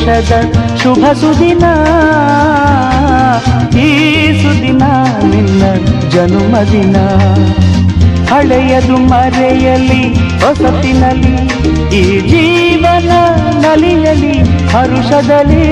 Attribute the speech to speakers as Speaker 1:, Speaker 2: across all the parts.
Speaker 1: ಸಂತೋಷದ ಶುಭ ಸುದಿನ, ಈ ಸುದಿನ ನಿನ್ನ ಜನುಮದಿನ. ಹಳೆಯದು ಮರೆಯಲಿ ಹೊಸತಿನಲ್ಲಿ, ಈ ಜೀವನ ನಲಿಯಲಿ ಹರುಷದಲ್ಲಿ.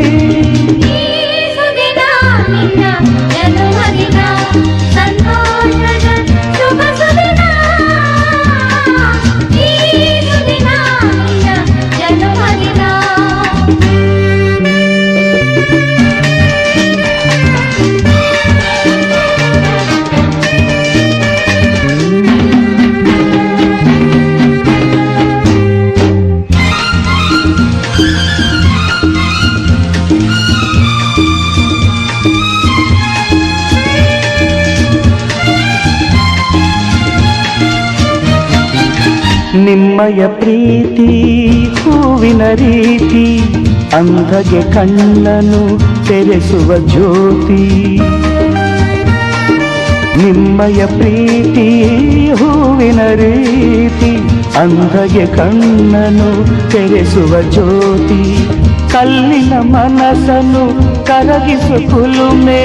Speaker 1: ನಿಮ್ಮಯ ಪ್ರೀತಿ ಹೂವಿನ ರೀತಿ, ಅಂಧಗೆ ಕಣ್ಣನು ತೆರೆಸುವ ಜ್ಯೋತಿ. ನಿಮ್ಮಯ ಪ್ರೀತಿ ಹೂವಿನ ರೀತಿ, ಅಂಧಗೆ ಕಣ್ಣನು ತೆರೆಸುವ ಜ್ಯೋತಿ. ಕಲ್ಲಿನ ಮನಸ್ಸನ್ನು ಕರಗಿಸು ಕುಲುಮೆ,